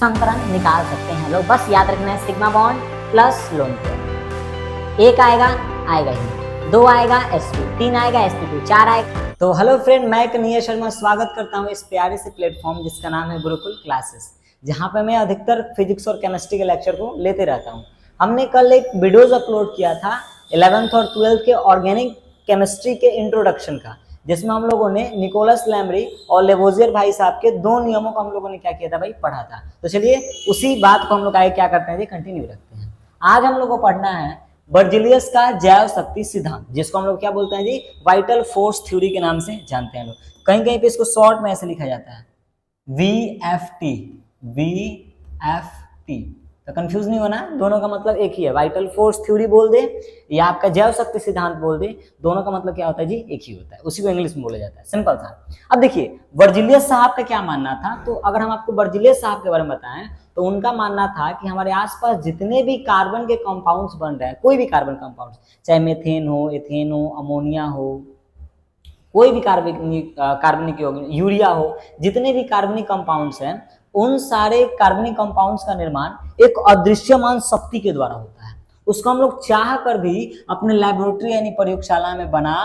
संतुलन निकाल सकते हैं लोग। बस याद रखना है sigma bond plus lone pair. एक आएगा ही, 2 आएगा sp2, 3 आएगा sp2, 4 आएगा। तो हेलो फ्रेंड, मैं कन्हैया शर्मा स्वागत करता हूँ इस प्यारे से प्लेटफॉर्म जिसका नाम है गुरुकुल क्लासेस, जहाँ पे मैं अधिकतर फिजिक्स और केमिस्ट्री के लेक्चर को लेते रहता हूँ। हमने कल एक वीडियोज अपलोड किया था 11th और 12th के ऑर्गेनिक केमिस्ट्री के इंट्रोडक्शन का, जिसमें हम लोगों ने निकोलस लैम्ब्री और लेवोजियर भाई साहब के 2 नियमों को हम लोगों ने क्या किया था भाई, पढ़ा था। तो चलिए उसी बात को हम लोग आगे क्या करते हैं जी, कंटिन्यू रखते हैं। आज हम लोग को पढ़ना है बर्जिलियस का जैव शक्ति सिद्धांत, जिसको हम लोग क्या बोलते हैं जी, वाइटल फोर्स थ्योरी के नाम से जानते हैं लोग। कहीं कहीं पे इसको शॉर्ट में ऐसे लिखा जाता है VFT, VFT। तो कंफ्यूज नहीं होना, दोनों का मतलब एक ही है। वाइटल फोर्स थ्योरी बोल दे या आपका जैव शक्ति सिद्धांत बोल दे, दोनों का मतलब क्या होता है जी, एक ही होता है। उसी को इंग्लिश में बोला जाता है, सिंपल था। अब देखिए बर्जिलियस साहब का क्या मानना था, तो अगर हम आपको बर्जिलियस साहब के बारे में बताएं तो उनका मानना था कि हमारे आसपास जितने भी कार्बन के कंपाउंड्स बन रहे हैं, कोई भी कार्बन कंपाउंड्स, चाहे मीथेन हो, एथेन हो, अमोनिया हो, कोई भी कार्बनिक यूरिया हो, जितने भी कार्बनिक कंपाउंड्स हैं, उन सारे कार्बनिक कंपाउंड्स का निर्माण एक अदृश्यमान शक्ति के द्वारा होता है। उसको हम लोग चाह कर भी अपने लैबोरेटरी यानी प्रयोगशाला में बना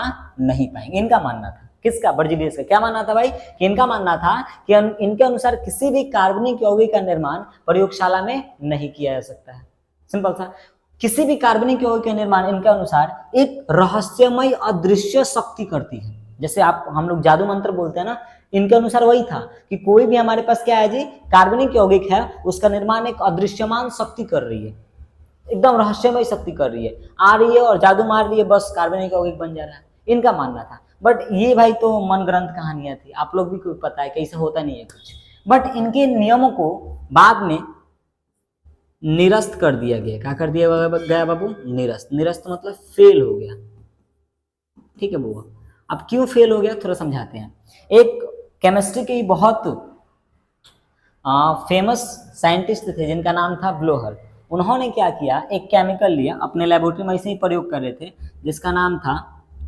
नहीं पाएंगे। इनका मानना था, किसका, बर्जिलियस का क्या मानना था भाई, कि इनका मानना था कि इनके अनुसार किसी भी कार्बनिक यौगिक का निर्माण प्रयोगशाला में नहीं किया जा सकता है। सिंपल था, किसी भी कार्बनिक यौगिक का निर्माण इनके अनुसार एक रहस्यमय अदृश्य शक्ति करती है। जैसे हम लोग जादू मंत्र बोलते हैं ना, इनके अनुसार वही था कि कोई भी हमारे पास क्या है जी, कार्बनिक यौगिक है, उसका निर्माण एक अदृश्यमान शक्ति कर रही है, एकदम रहस्यमय शक्ति कर रही है, आ रही है और जादू मार रही है, बस कार्बनिक यौगिक बन जा रहा है। इनका मानना था। बट ये भाई तो मन ग्रंथ कहानियां थी, आप लोग भी कोई पता है कैसे होता नहीं है कुछ। बट इनके नियमों को बाद में निरस्त कर दिया गया। क्या कर दिया गया बाबू, निरस्त। निरस्त मतलब फेल हो गया, ठीक है बुआ। अब क्यों फेल हो गया थोड़ा समझाते हैं। एक केमिस्ट्री के बहुत फेमस साइंटिस्ट थे जिनका नाम था ब्लोहर। उन्होंने क्या किया, एक केमिकल लिया, अपने लेबोरेटरी में ऐसे ही प्रयोग कर रहे थे, जिसका नाम था,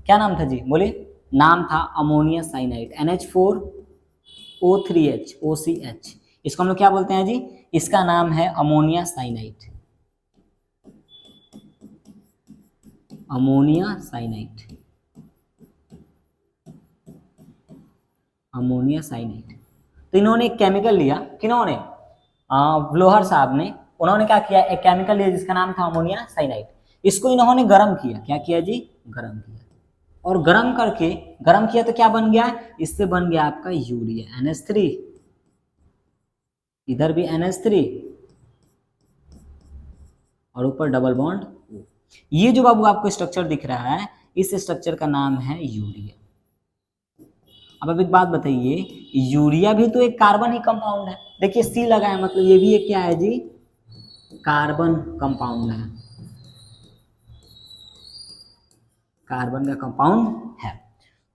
क्या नाम था जी, बोलिए, नाम था अमोनिया साइनाइड, NH4O3H OCH। इसको हम लोग क्या बोलते हैं जी, इसका नाम है ammonia cyanide, ammonia cyanide, ammonia cyanide. तो इन्होंने एक केमिकल लिया, किन्होंने, ब्लोहर साहब ने। उन्होंने क्या किया, एक केमिकल लिया जिसका नाम था अमोनिया साइनाइड। इसको इन्होंने गर्म किया, क्या किया जी, गर्म किया। और गर्म किया तो क्या बन गया, इससे बन गया आपका यूरिया, NH3, इधर भी NH3 और यूपर डबल बॉन्ड O। ये जो बाबू आपको स्ट्रक्चर दिख रहा है, इस स्ट्रक्चर का नाम है यूरिया। अब एक बात बताइए, यूरिया भी तो एक कार्बन ही कंपाउंड है। देखिए C लगा है, मतलब ये भी एक क्या है जी, कार्बन कंपाउंड है, कार्बन का कंपाउंड है।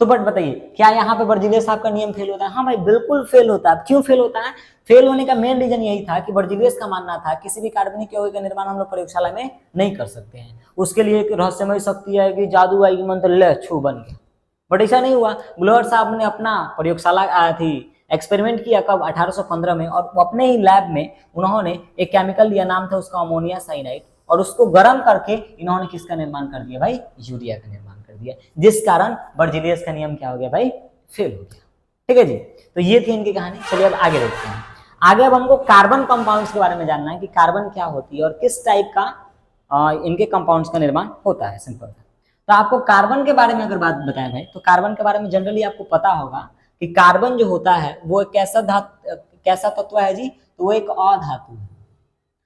तो बट बताइए, क्या यहाँ पे बर्जिलियस साहब का नियम फेल होता है? हाँ भाई बिल्कुल फेल होता है। क्यों फेल होता है? फेल होने का मेन रीजन यही था कि बर्जिलियस का मानना था किसी भी कार्बनिक यौगिक का निर्माण हम लोग प्रयोगशाला में नहीं कर सकते हैं। उसके लिए एक रहस्यमय शक्ति आएगी, जादू आएगी, मंत्र ले छू बन गया। बट ऐसा नहीं हुआ। ब्लोअर साहब ने अपना प्रयोगशाला थी एक्सपेरिमेंट किया कब, 1815 में, और अपने ही लैब में उन्होंने एक केमिकल लिया, नाम था उसका अमोनिया साइनाइड, और उसको गर्म करके इन्होंने किसका निर्माण कर दिया भाई, यूरिया का निर्माण कर दिया, जिस कारण बर्जिलियस का नियम क्या हो गया भाई, फेल हो गया। ठीक है जी, तो ये थी इनकी कहानी। चलिए अब आगे देखते हैं। आगे अब हमको कार्बन कंपाउंड्स के बारे में जानना है कि कार्बन क्या होती है और किस टाइप का इनके कंपाउंड्स का निर्माण होता है। सिंपल। तो आपको कार्बन के बारे में अगर बात बताएं भाई, तो कार्बन के बारे में जनरली आपको पता होगा कि कार्बन जो होता है वो एक कैसा तत्व है जी, तो वो एक अधातु है।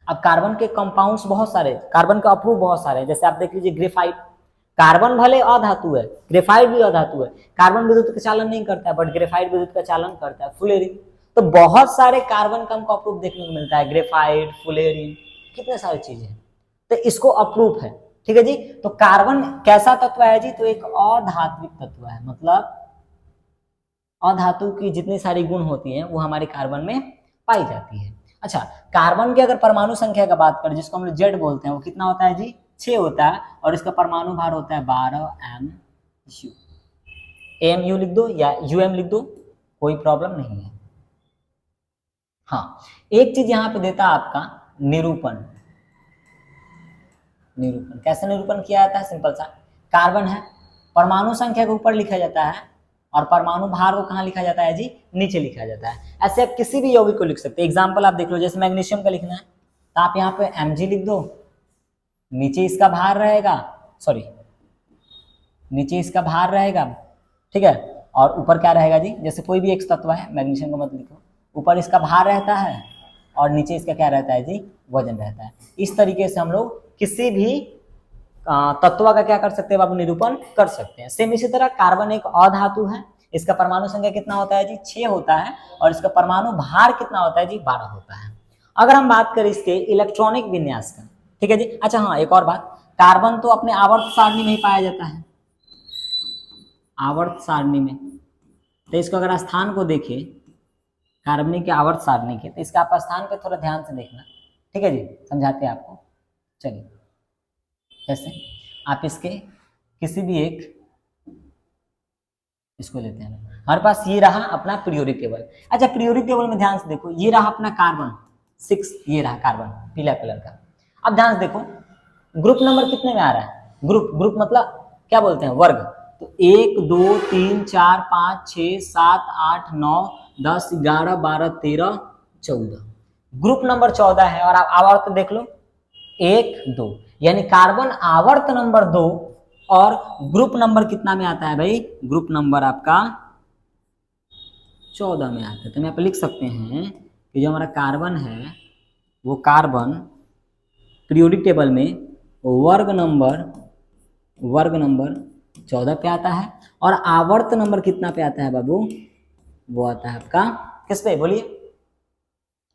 अब कार्बन के कंपाउंड्स बहुत सारे, कार्बन का अप्रूव बहुत सारे हैं। जैसे आप देख लीजिए ग्रेफाइट, कार्बन भले अधातु है, ग्रेफाइट भी अधातु है। कार्बन विद्युत का चालन नहीं करता है, बट ग्रेफाइट विद्युत का चालन करता है, फुलेरिन। तो बहुत सारे कार्बन का हमको अप्रूव देखने को मिलता है, ग्रेफाइट, फुलेरिन, कितने सारी चीजें हैं, तो इसको अप्रूव है। ठीक है जी। तो कार्बन कैसा तत्व है जी, तो एक अधात्विक तत्व है, मतलब अधातु की जितनी सारी गुण होती हैं वो हमारे कार्बन में पाई जाती है। अच्छा, कार्बन की अगर परमाणु संख्या का बात करें, जिसको हम लोग जेड बोलते हैं, वो कितना होता है जी, 6 होता है, और इसका परमाणु भार होता है 12 MU। AMU लिख दो या UM लिख दो, कोई प्रॉब्लम नहीं है। हाँ, एक चीज यहाँ पे देता है आपका निरूपण। निरूपण कैसे निरूपण किया जाता है? सिंपल सा, कार्बन है, परमाणु संख्या के ऊपर लिखा जाता है और परमाणु भार को कहाँ लिखा जाता है जी? नीचे लिखा जाता है। ऐसे आप किसी भी यौगिक को लिख सकते हैं। एग्जाम्पल आप देख लो, जैसे मैग्नीशियम का लिखना है तो आप यहाँ पे Mg लिख दो, नीचे इसका भार रहेगा, सॉरी नीचे इसका भार रहेगा, ठीक है, और ऊपर क्या रहेगा जी? जैसे कोई भी एक तत्व है, मैग्नीशियम को मत लिखो, ऊपर इसका भार रहता है और नीचे इसका क्या रहता है जी? वजन रहता है। इस तरीके से हम लोग किसी भी तत्व का क्या कर सकते हैं बाबू? निरूपण कर सकते हैं। सेम इसी तरह कार्बन एक अधातु है, इसका परमाणु संख्या कितना होता है जी? 6 होता है, और इसका परमाणु भार कितना होता है जी? 12 होता है। अगर हम बात करें इसके इलेक्ट्रॉनिक विन्यास का, ठीक है जी। अच्छा हाँ, एक और बात, कार्बन तो अपने आवर्त सारणी में ही पाया जाता है, आवर्त सारणी में। तो इसको अगर स्थान को देखें कार्बनिक के आवर्त सारणी के, तो इसका आप स्थान पे थोड़ा ध्यान से देखना, ठीक है जी, समझाते हैं आपको। चलिए, जैसे आप इसके किसी भी एक इसको लेते हैं, हमारे पास ये रहा अपना पीरियोडिक टेबल। अच्छा, पीरियोडिक टेबल में ध्यान से देखो, ये रहा अपना कार्बन 6, ये रहा कार्बन पीला कलर का। अब ध्यान से देखो, ग्रुप नंबर कितने में आ रहा है? ग्रुप मतलब क्या बोलते हैं? वर्ग। तो 1 2 3 4 5 6 7 8 9 10 11 12 13 14, ग्रुप नंबर 14 है। और आप आवर्त देख लो 1 2, यानी कार्बन आवर्त नंबर 2 और ग्रुप नंबर कितना में आता है भाई? ग्रुप नंबर आपका 14 में आता है। तो यहाँ पे लिख सकते हैं कि जो हमारा कार्बन है वो कार्बन पीरियोडिक टेबल में वर्ग नंबर 14 पे आता है, और आवर्त नंबर कितना पे आता है बाबू? वो आता है आपका किस पे? बोलिए,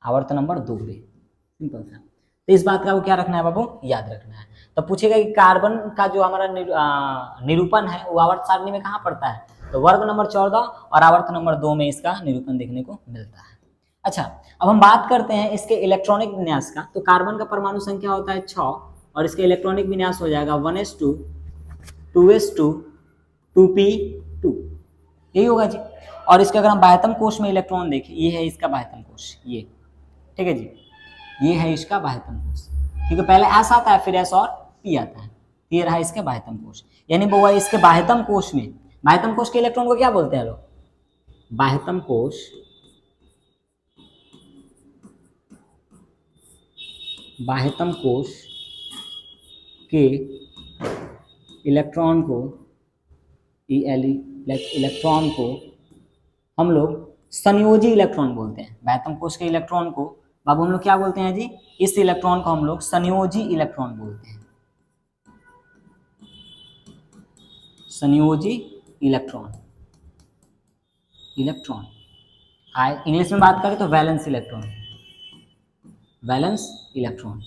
आवर्त नंबर 2 पे। सिंपल सा। तो इस बात का वो क्या रखना है बाबू? याद रखना है। तो पूछेगा कि कार्बन का जो हमारा निरूपण है वो आवर्त सारणी में कहाँ पड़ता है? तो वर्ग नंबर 14 और आवर्त नंबर 2 में इसका निरूपण देखने को मिलता है। अच्छा, अब हम बात करते हैं इसके इलेक्ट्रॉनिक विन्यास का। तो कार्बन का परमाणु संख्या होता है 6 और इसके इलेक्ट्रॉनिक विन्यास हो जाएगा 1s2 2s2 2p2, यही होगा जी। और इसके अगर हम बाह्यतम कोश में इलेक्ट्रॉन देखें, ये है इसका बाह्यतम कोश, ये, ठीक है जी, ये है इसका बाह्यतम कोश। ठीक है, पहले एस आता है, फिर एस और पी आता है। ये रहा इसके बाह्यतम कोश, यानी वो इसके बाह्यतम कोश में, बाह्यतम कोश के इलेक्ट्रॉन को क्या बोलते हैं लोग? बाह्यतम कोश, बाह्यतम कोश के इलेक्ट्रॉन को इलेक्ट्रॉन को हम लोग संयोजी इलेक्ट्रॉन बोलते हैं। बाह्यतम कोश के इलेक्ट्रॉन को बाबू हम लोग क्या बोलते हैं जी? इस इलेक्ट्रॉन को हम लोग संयोजी इलेक्ट्रॉन बोलते हैं। संयोजी इलेक्ट्रॉन, इंग्लिश में बात करें तो वैलेंस इलेक्ट्रॉन, वैलेंस इलेक्ट्रॉन।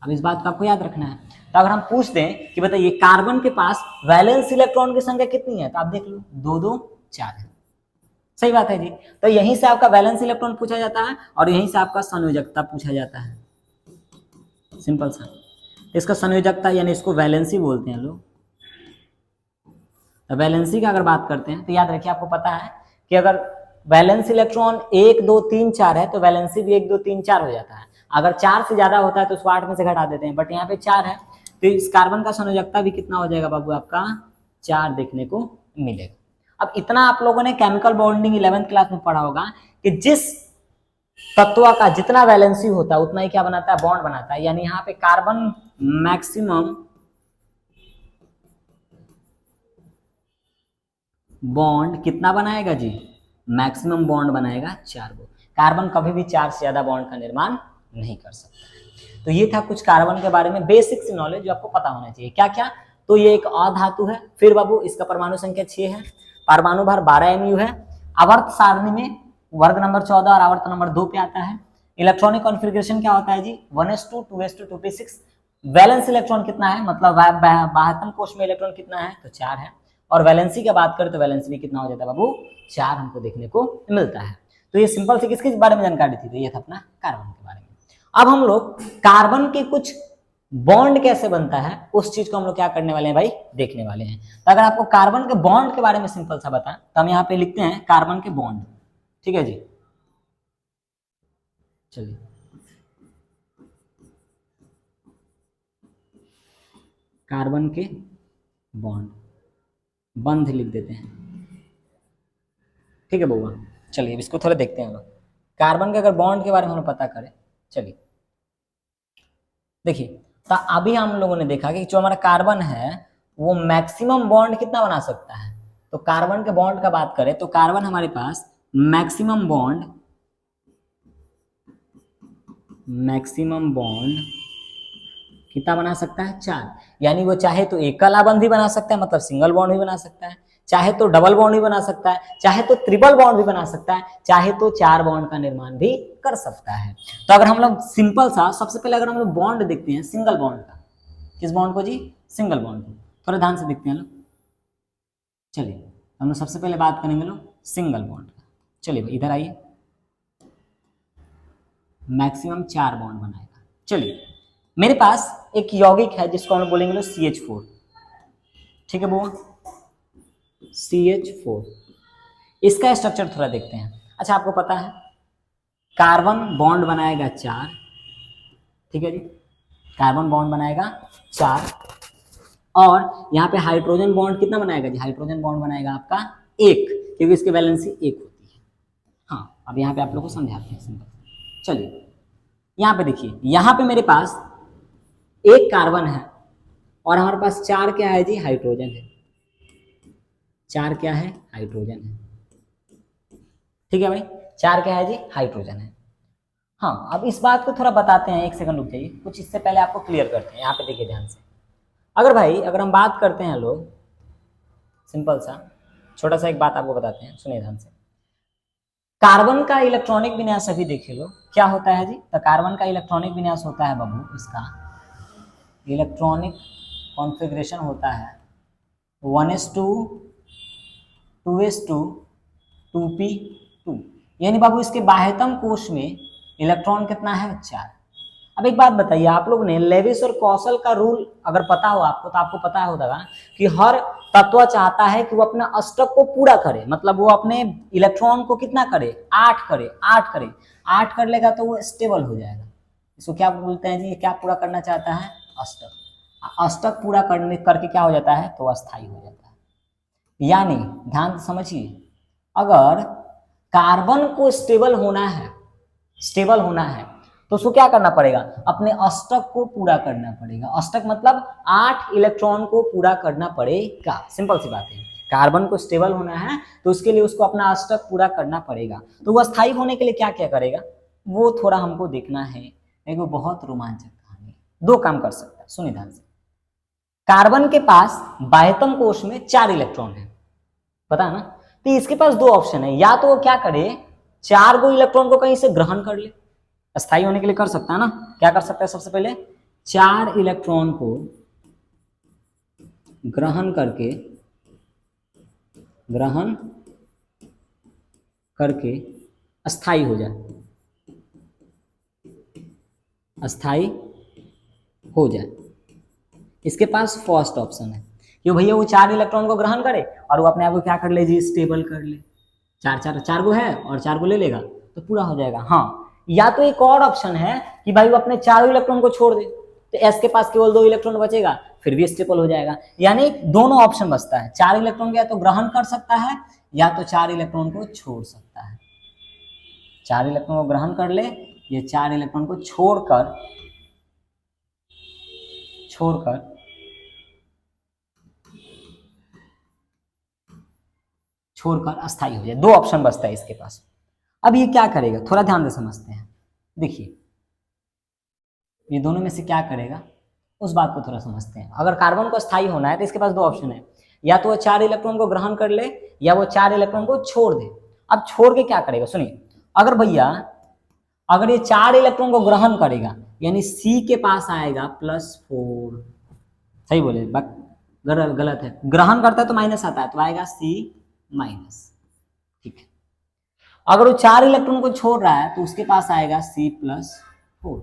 अब इस बात को आपको याद रखना है। तो अगर हम पूछ दें कि बताइए कार्बन के पास वैलेंस इलेक्ट्रॉन की संख्या कितनी है, तो आप देख लो 2 2 4 है। सही बात है जी। तो यहीं से आपका वैलेंस इलेक्ट्रॉन पूछा जाता है और यहीं से आपका संयोजकता पूछा जाता है। सिंपल सा। इसका संयोजकता यानी इसको वैलेंसी बोलते हैं लोग। तो वैलेंसी की अगर बात करते हैं तो याद रखिए, आपको पता है कि अगर वैलेंस इलेक्ट्रॉन 1 2 3 4 है तो वैलेंसी भी 1 2 3 4 हो जाता है। अगर 4 से ज्यादा होता है तो उसको 8 में से घटा देते हैं, बट यहाँ पे 4 है तो इस कार्बन का संयोजकता भी कितना हो जाएगा बाबू? आपका 4 देखने को मिलेगा। अब इतना आप लोगों ने केमिकल बॉन्डिंग 11th क्लास में पढ़ा होगा कि जिस तत्व का जितना वैलेंसी होता है उतना ही क्या बनाता है? बॉन्ड बनाता है। यानी यहाँ पे कार्बन मैक्सिमम बॉन्ड कितना बनाएगा जी? मैक्सिमम बॉन्ड बनाएगा 4 को। कार्बन कभी भी 4 से ज्यादा बॉन्ड का निर्माण नहीं कर सकता। तो ये था कुछ कार्बन के बारे में बेसिक सी नॉलेज जो आपको पता होना चाहिए। क्या क्या? तो ये एक अधातु है, फिर बाबू इसका परमाणु संख्या 6 है, परमाणु भार 12 mu है, आवर्त सारणी में वर्ग नंबर 14 और आवर्त नंबर 2 पे आता है। इलेक्ट्रॉनिक कॉन्फ़िगरेशन क्या होता है जी? 1s2 2s2 2p6। Valence electron कितना है, मतलब बाह्यतम कोश में इलेक्ट्रॉन कितना है? तो 4 है। और वैलेंसी की बात करें तो वैलेंसी भी कितना हो जाता है बाबू? 4 हमको देखने को मिलता है। तो ये सिंपल सी किसके बारे में जानकारी थी? तो ये था अपना कार्बन के बारे में। अब हम लोग कार्बन के कुछ बॉन्ड कैसे बनता है उस चीज को हम लोग क्या करने वाले हैं भाई? देखने वाले हैं। तो अगर आपको कार्बन के बॉन्ड के बारे में सिंपल सा बताएं तो हम यहाँ पे लिखते हैं कार्बन के बॉन्ड। ठीक है जी, चलिए कार्बन के बॉन्ड बंध लिख देते हैं, ठीक है बउआ। चलिए अब इसको थोड़ा देखते हैं हम लोग। कार्बन के अगर बॉन्ड के बारे में हम पता करें, चलिए देखिए, तो अभी हम लोगों ने देखा कि जो हमारा कार्बन है वो मैक्सिमम बॉन्ड कितना बना सकता है। तो कार्बन के बॉन्ड का बात करें तो कार्बन हमारे पास मैक्सिमम बॉन्ड कितना बना सकता है, 4। यानी वो चाहे तो एकल बंध भी बना सकता है, मतलब सिंगल बॉन्ड भी बना सकता है, चाहे तो डबल बॉन्ड भी बना सकता है, चाहे तो ट्रिपल बॉन्ड भी बना सकता है, चाहे तो 4 बॉन्ड का निर्माण भी कर सकता है। तो अगर हम लोग सिंपल सा सबसे पहले अगर हम लोग बॉन्ड देखते हैं सिंगल बॉन्ड का, किस बॉन्ड को जी, सिंगल बॉन्ड को, थोड़ा ध्यान से देखते हैं लोग। चलिए हम लोग सबसे पहले बात करेंगे लोग सिंगल बॉन्ड का। चलिए इधर आइए, मैक्सिमम 4 बॉन्ड बनाएगा। चलिए मेरे पास एक यौगिक है जिसको हम बोलेंगे लोग CH4, ठीक है बुआ, CH4। इसका स्ट्रक्चर थोड़ा देखते हैं। अच्छा आपको पता है कार्बन बॉन्ड बनाएगा 4, ठीक है जी, कार्बन बॉन्ड बनाएगा 4, और यहाँ पे हाइड्रोजन बॉन्ड कितना बनाएगा जी, हाइड्रोजन बॉन्ड बनाएगा आपका 1, क्योंकि इसकी वैलेंसी 1 होती है। हाँ अब यहाँ पे आप लोग को समझाते हैं सिंपल। चलिए यहाँ पे देखिए, यहाँ पे मेरे पास एक कार्बन है और हमारे पास 4 क्या है जी, हाइड्रोजन है। 4 क्या है, हाइड्रोजन है, ठीक है भाई, 4 क्या है जी, हाइड्रोजन है। हाँ अब इस बात को थोड़ा बताते हैं, एक सेकंड रुक जाइए, कुछ इससे पहले आपको क्लियर करते हैं। यहाँ पे देखिए ध्यान से, अगर हम बात करते हैं लोग सिंपल सा छोटा सा एक बात आपको बताते हैं, सुनिए ध्यान से। कार्बन का इलेक्ट्रॉनिक विन्यास अभी देखिए लो क्या होता है जी, तो कार्बन का इलेक्ट्रॉनिक विन्यास होता है बाबू, इसका इलेक्ट्रॉनिक कॉन्फ़िगरेशन होता है 1s2 2s2 2p2, यानी बाबू इसके बाह्यतम कोश में इलेक्ट्रॉन कितना है, 4। अब एक बात बताइए, आप लोग ने लेविस और कौशल का रूल अगर पता हो आपको तो आपको पता होगा कि हर तत्व चाहता है कि वो अपना अष्टक को पूरा करे, मतलब वो अपने इलेक्ट्रॉन को कितना करे, 8 करे, 8 करे, 8 कर लेगा तो वो स्टेबल हो जाएगा। इसको क्या बोलते हैं जी, ये क्या पूरा करना चाहता है, अष्टक। अष्टक पूरा करके क्या हो जाता है, तो अस्थायी हो जाता है। यानी ध्यान से समझिए, अगर कार्बन को स्टेबल होना है तो उसको क्या करना पड़ेगा, अपने अष्टक को पूरा करना पड़ेगा। अष्टक मतलब 8 इलेक्ट्रॉन को पूरा करना पड़ेगा, सिंपल सी बात है। कार्बन को स्टेबल होना है तो उसके लिए उसको अपना अष्टक पूरा करना पड़ेगा। तो वो अस्थायी होने के लिए क्या क्या करेगा, वो थोड़ा हमको देखना है। एक बहुत रोमांचक कहानी, 2 काम कर सकता है, सुनिए ध्यान से। कार्बन के पास बाह्यतम कोश में 4 इलेक्ट्रॉन है, पता है ना, तो इसके पास 2 ऑप्शन है, या तो वो क्या करे 4 गो इलेक्ट्रॉन को कहीं से ग्रहण कर ले, अस्थायी होने के लिए कर सकता है ना, क्या कर सकता है, सबसे पहले 4 इलेक्ट्रॉन को ग्रहण करके अस्थायी हो जाए, इसके पास फर्स्ट ऑप्शन है कि भैया वो 4 इलेक्ट्रॉन को ग्रहण करे और वो अपने आप को क्या कर ले जी, स्टेबल कर ले। 4 गो है और 4 गो ले लेगा तो पूरा हो जाएगा। हाँ या तो एक और ऑप्शन है कि भाई वो अपने 4 इलेक्ट्रॉन को छोड़ दे, तो एस के पास केवल 2 इलेक्ट्रॉन बचेगा, फिर भी स्टेबल हो जाएगा। यानी दोनों ऑप्शन बचता है, 4 इलेक्ट्रॉन को या तो ग्रहण कर सकता है या तो 4 इलेक्ट्रॉन को छोड़ सकता है। 4 इलेक्ट्रॉन को ग्रहण कर ले, ये 4 इलेक्ट्रॉन को छोड़कर अस्थायी हो जाए। 2 ऑप्शन बचता है इसके पास। अब ये क्या करेगा, थोड़ा ध्यान से समझते हैं। देखिए ये दोनों में से क्या करेगा, उस बात को थोड़ा समझते हैं। अगर कार्बन को स्थायी होना है तो इसके पास 2 ऑप्शन है, या तो वो 4 इलेक्ट्रॉन को ग्रहण कर ले या वो 4 इलेक्ट्रॉन को छोड़ दे। अब छोड़ के क्या करेगा, सुनिए, अगर ये 4 इलेक्ट्रॉन को ग्रहण करेगा यानी C के पास आएगा +4, सही बोले, गलत है, ग्रहण करता है तो माइनस आता है तो आएगा C-, ठीक है। अगर वो 4 इलेक्ट्रॉन को छोड़ रहा है तो उसके पास आएगा C+4,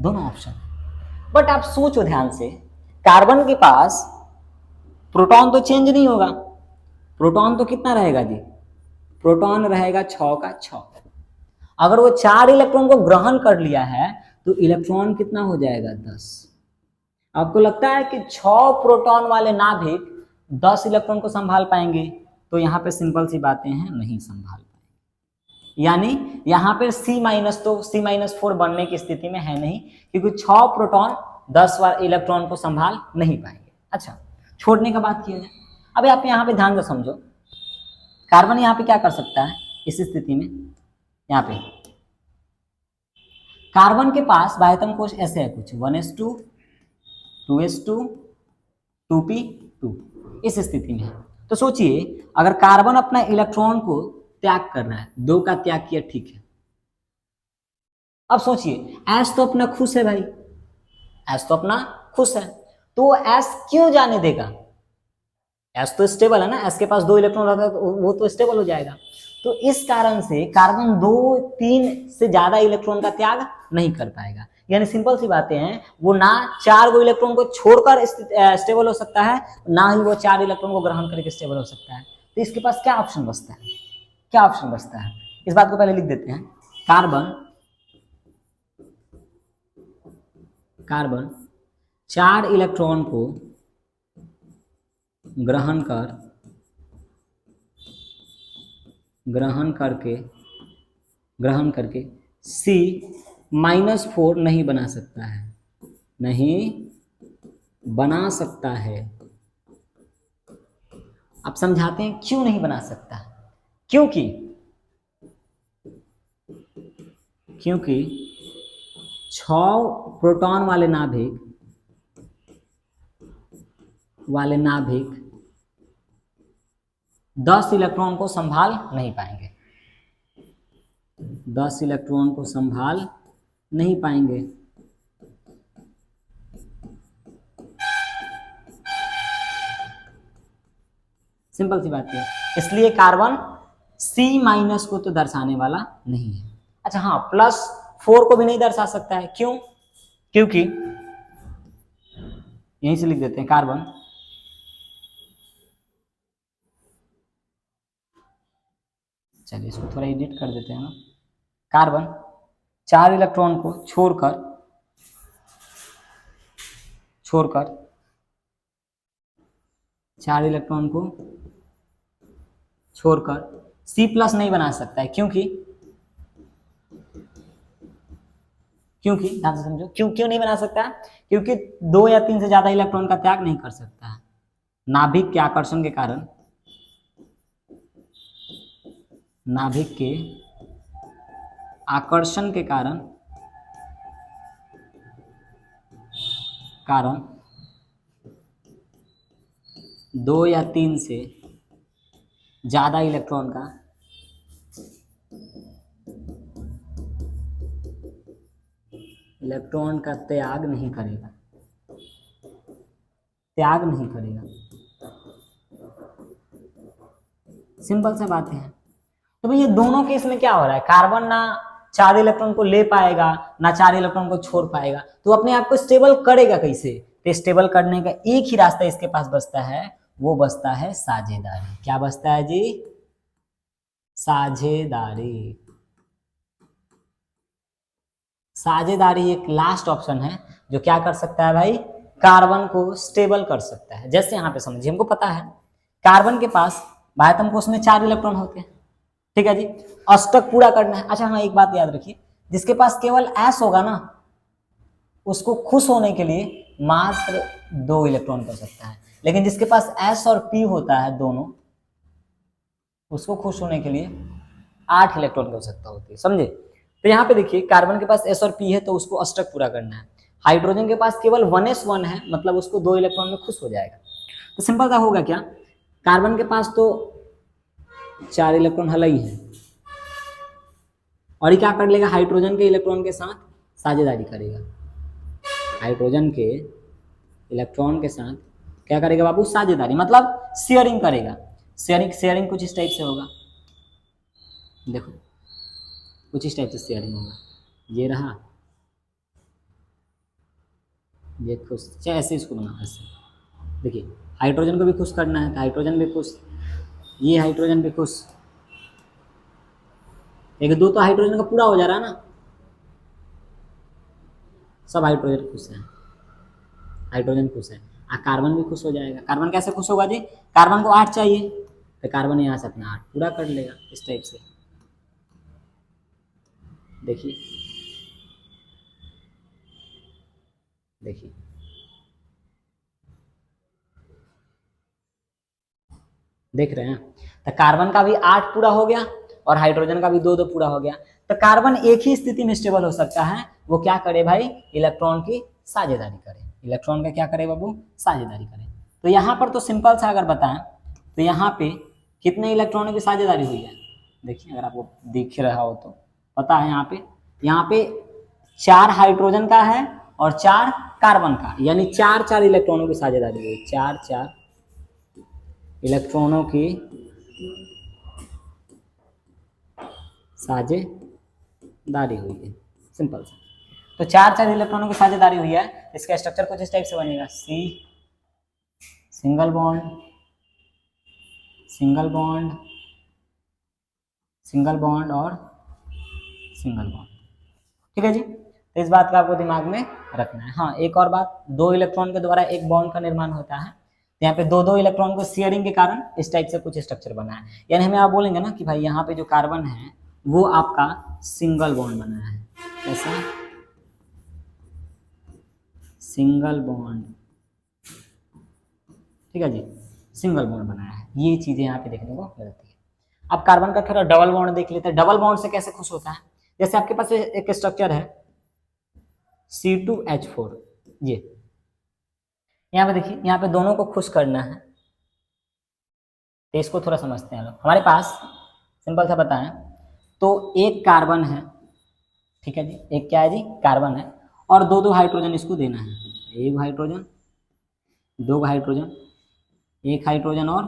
दोनों ऑप्शन। बट आप सोचो ध्यान से, कार्बन के पास प्रोटॉन तो चेंज नहीं होगा, प्रोटॉन तो कितना रहेगा जी, प्रोटॉन रहेगा 6 का 6। अगर वो 4 इलेक्ट्रॉन को ग्रहण कर लिया है तो इलेक्ट्रॉन कितना हो जाएगा 10। आपको लगता है कि 6 प्रोटॉन वाले नाभिक 10 इलेक्ट्रॉन को संभाल पाएंगे? तो यहाँ पे सिंपल सी बातें हैं, नहीं संभाल पाएंगे। यानी यहाँ पे C-4 बनने की स्थिति में है नहीं, क्योंकि 6 प्रोटॉन 10 इलेक्ट्रॉन को संभाल नहीं पाएंगे। अच्छा, छोड़ने का बात किया जाए। अब आप यहाँ पे ध्यान से समझो, कार्बन यहाँ पे क्या कर सकता है इस स्थिति में? यहाँ पे कार्बन के पास बाह्यतम कोश ऐसे है कुछ 1s2 2s2 2p2 इस स्थिति में है। तो सोचिए अगर कार्बन अपना इलेक्ट्रॉन को त्याग कर रहा है, 2 का त्याग किया, ठीक है। अब सोचिए एस तो अपना खुश है भाई, एस तो अपना खुश है, तो एस क्यों जाने देगा? एस तो स्टेबल है ना, एस के पास 2 इलेक्ट्रॉन रहता है तो वो तो स्टेबल हो जाएगा। तो इस कारण से कार्बन 2-3 से ज्यादा इलेक्ट्रॉन का त्याग नहीं कर पाएगा। यानी सिंपल सी बातें हैं, वो ना 4 गो इलेक्ट्रॉन को छोड़कर स्टेबल हो सकता है, ना ही वो 4 इलेक्ट्रॉन को ग्रहण करके स्टेबल हो सकता है। तो इसके पास क्या ऑप्शन बचता है? क्या ऑप्शन बचता है? इस बात को पहले लिख देते हैं। कार्बन 4 इलेक्ट्रॉन को ग्रहण करके C-4 नहीं बना सकता है। अब समझाते हैं क्यों नहीं बना सकता। क्योंकि 6 प्रोटॉन वाले नाभिक 10 इलेक्ट्रॉन को संभाल नहीं पाएंगे, 10 इलेक्ट्रॉन को संभाल नहीं पाएंगे। सिंपल सी बात है, इसलिए कार्बन C- को तो दर्शाने वाला नहीं है। अच्छा हाँ, +4 को भी नहीं दर्शा सकता है। क्यों? क्योंकि यहीं से लिख देते हैं, कार्बन चलिए इसको थोड़ा एडिट कर देते हैं ना। कार्बन 4 इलेक्ट्रॉन को छोड़कर 4 इलेक्ट्रॉन को छोड़कर C+ नहीं बना सकता है। क्योंकि ध्यान से समझो, क्यों नहीं बना सकता है? क्योंकि 2 या 3 से ज्यादा इलेक्ट्रॉन का त्याग नहीं कर सकता है। नाभिक के आकर्षण के कारण कारण 2 या 3 से ज्यादा इलेक्ट्रॉन का त्याग नहीं करेगा। सिंपल सा बात है। तो भाई ये दोनों केस में क्या हो रहा है? कार्बन ना 4 इलेक्ट्रॉन को ले पाएगा, ना 4 इलेक्ट्रॉन को छोड़ पाएगा, तो अपने आप को स्टेबल करेगा कैसे? तो स्टेबल करने का एक ही रास्ता इसके पास बचता है, वो बचता है साझेदारी। क्या बचता है जी? साझेदारी एक लास्ट ऑप्शन है जो क्या कर सकता है भाई? कार्बन को स्टेबल कर सकता है। जैसे यहाँ पे समझिए, हमको पता है कार्बन के पास बाह्यतम कोश में 4 इलेक्ट्रॉन होते हैं, ठीक है जी, अष्टक पूरा करना है। अच्छा हाँ, एक बात याद रखिए, जिसके पास केवल S होगा ना, उसको खुश होने के लिए मात्र 2 इलेक्ट्रॉन कर सकता है, लेकिन जिसके पास S और P होता है दोनों, उसको खुश होने के लिए 8 इलेक्ट्रॉन की आवश्यकता होती है। समझे? तो यहाँ पे देखिए, कार्बन के पास S और P है तो उसको अष्टक पूरा करना है। हाइड्रोजन के पास केवल 1s1 है, मतलब उसको 2 इलेक्ट्रॉन में खुश हो जाएगा। तो सिंपल सा होगा क्या? कार्बन के पास तो 4 इलेक्ट्रॉन हल ही है, और ये क्या कर लेगा? हाइड्रोजन के इलेक्ट्रॉन के साथ साझेदारी करेगा। हाइड्रोजन के इलेक्ट्रॉन के साथ क्या करेगा बाबू? साझेदारी, मतलब शेयरिंग करेगा। शेयरिंग कुछ इस टाइप से होगा, देखो कुछ इस टाइप से शेयरिंग होगा। ये रहा, ये खुश, चाहे ऐसे इसको बना, ऐसे देखिए, हाइड्रोजन को भी खुश करना है तो हाइड्रोजन भी खुश, ये हाइड्रोजन भी खुश, लेकिन दो तो हाइड्रोजन का पूरा हो जा रहा है ना, सब हाइड्रोजन खुश है, हाइड्रोजन खुश है, कार्बन भी खुश हो जाएगा। कार्बन कैसे खुश होगा जी, कार्बन को 8 चाहिए तो कार्बन यहाँ से अपना 8 पूरा कर लेगा इस टाइप से। देखिए देखिए देख रहे हैं, तो कार्बन का भी 8 पूरा हो गया और हाइड्रोजन का भी 2 2 पूरा हो गया। तो कार्बन एक ही स्थिति में स्टेबल हो सकता है, वो क्या करे भाई, इलेक्ट्रॉन की साझेदारी करे, इलेक्ट्रॉन का क्या करे बाबू, साझेदारी करे। तो यहाँ पर तो सिंपल सा अगर बताएं तो यहाँ पे कितने इलेक्ट्रॉनों की साझेदारी हुई है, देखिए अगर आपको दिख रहा हो तो पता है, यहाँ पे 4 हाइड्रोजन का है और 4 कार्बन का, यानी 4 4 इलेक्ट्रॉनों की साझेदारी हुई, 4 4 इलेक्ट्रॉनों की साझेदारी हुई है, सिंपल सा। तो 4 4 इलेक्ट्रॉनों की साझेदारी हुई है, इसका स्ट्रक्चर कुछ इस टाइप से बनेगा, C single bond single bond single bond और सिंगल बॉन्ड। ठीक है जी, तो इस बात का आपको दिमाग में रखना है। हाँ एक और बात, 2 इलेक्ट्रॉन के द्वारा एक बॉन्ड का निर्माण होता है, यहाँ पे 2 2 इलेक्ट्रॉन को शेयरिंग के कारण इस टाइप से कुछ स्ट्रक्चर बना है। यानी हमें आप बोलेंगे ना कि भाई यहाँ पे जो कार्बन है वो आपका सिंगल बॉन्ड बना है, कैसा, सिंगल बॉन्ड, ठीक है जी, सिंगल बॉन्ड बनाया है, ये चीजें यहाँ पे देखने को मिलती है। अब कार्बन का थोड़ा डबल बॉन्ड देख लेते हैं, डबल बॉन्ड से कैसे खुश होता है। जैसे आपके पास एक स्ट्रक्चर है C2H4, ये यहाँ पे देखिए, यहाँ पे दोनों को खुश करना है, तो इसको थोड़ा समझते हैं लोग। हमारे पास सिंपल सा बताएं तो एक कार्बन है, ठीक है जी, एक क्या है जी, कार्बन है, और 2 2 हाइड्रोजन इसको देना है, एक हाइड्रोजन 2 हाइड्रोजन, एक हाइड्रोजन और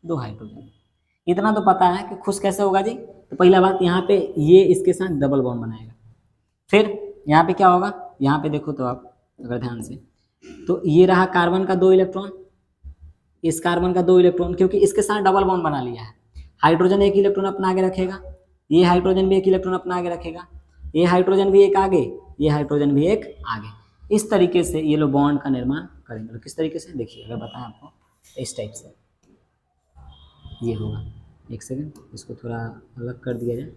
2 हाइड्रोजन। इतना तो पता है कि खुश कैसे होगा जी। तो पहला बात, यहाँ पे ये इसके साथ डबल बॉन्ड बनाएगा, फिर यहाँ पे क्या होगा, यहाँ पे देखो तो आप अगर ध्यान से, तो ये रहा कार्बन का 2 इलेक्ट्रॉन, इस कार्बन का 2 इलेक्ट्रॉन, क्योंकि इसके साथ डबल बॉन्ड बना लिया है। हाइड्रोजन एक इलेक्ट्रॉन अपना आगे रखेगा, ये हाइड्रोजन भी एक इलेक्ट्रॉन अपना आगे रखेगा, ये हाइड्रोजन भी एक आगे, ये हाइड्रोजन भी एक आगे। इस तरीके से ये लोग बॉन्ड का निर्माण करेंगे। तो किस तरीके से, देखिए अगर बताएं आपको, इस टाइप से ये होगा। एक सेकेंड, इसको थोड़ा अलग कर दिया जाए।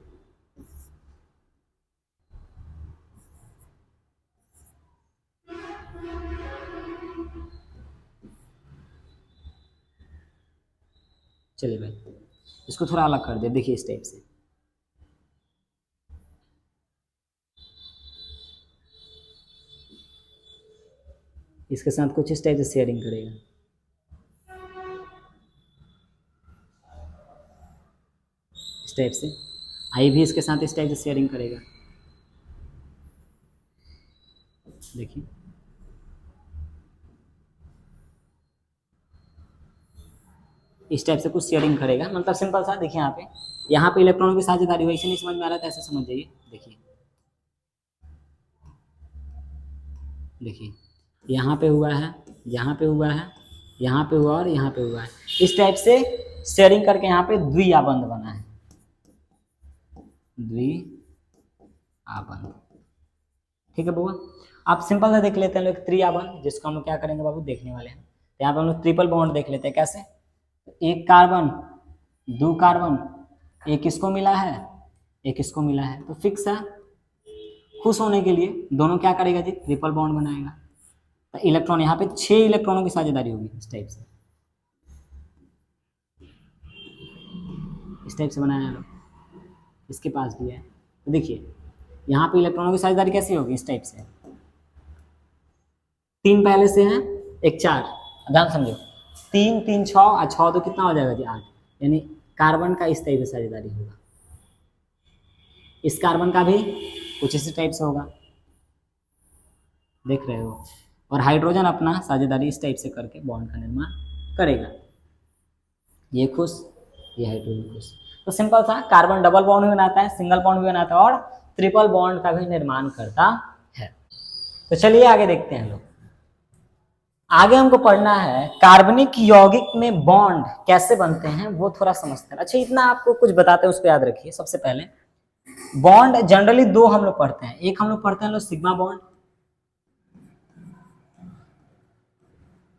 चलिए भाई, इसको थोड़ा अलग कर दे, देखिए इस टाइप से, इसके साथ कुछ इस टाइप से शेयरिंग करेगा, इस टाइप से। आई भी इसके साथ इस टाइप से शेयरिंग करेगा, देखिए इस टाइप से कुछ शेयरिंग करेगा। मतलब सिंपल सा, देखिए यहाँ पे इलेक्ट्रॉनों की साझेदारी हुई, इसे नहीं समझ में आ रहा था, ऐसे समझ जाइए। देखिए देखिए यहाँ पे हुआ है, यहाँ पे हुआ है, यहाँ पे हुआ और यहाँ पे हुआ है, इस टाइप से शेयरिंग करके यहाँ पे द्विआबंध बना है, द्विआबंध। ठीक है बाबू, आप सिंपल से देख लेते हैं लोग त्रिआबंध, जिसको हम क्या करेंगे बाबू, देखने वाले हैं। तो यहाँ पे हम लोग ट्रिपल बॉन्ड देख लेते हैं, कैसे, एक कार्बन 2 कार्बन, एक इसको मिला है एक इसको मिला है, तो फिक्स है। खुश होने के लिए दोनों क्या करेगा जी, ट्रिपल बॉन्ड बनाएगा। तो इलेक्ट्रॉन यहाँ पे 6 इलेक्ट्रॉनों की साझेदारी होगी, इस टाइप से, इस टाइप से बनाया लोग, इसके पास भी है। तो देखिए यहाँ पे इलेक्ट्रॉनों की साझेदारी कैसी होगी, इस टाइप से, 3 पहले से हैं, एक 4, ध्यान समझो, 3 3 6 और 6 तो कितना हो जाएगा जी, 8, यानी कार्बन का इस टाइप से साझेदारी होगा, इस कार्बन का भी कुछ इसी टाइप से होगा, देख रहे हो। और हाइड्रोजन अपना साझेदारी इस टाइप से करके बॉन्ड का निर्माण करेगा, ये खुश, ये हाइड्रोजन खुश। तो सिंपल सा, कार्बन डबल बॉन्ड भी बनाता है, सिंगल बॉन्ड भी बनाता है और ट्रिपल बॉन्ड का भी निर्माण करता है। तो चलिए आगे देखते हैं लोग। आगे हमको पढ़ना है कार्बनिक यौगिक में बॉन्ड कैसे बनते हैं, वो थोड़ा समझते हैं। अच्छा इतना आपको कुछ बताते हैं, उसको याद रखिए। सबसे पहले बॉन्ड जनरली दो हम लोग पढ़ते हैं, एक हम लोग पढ़ते हैं सिग्मा बॉन्ड,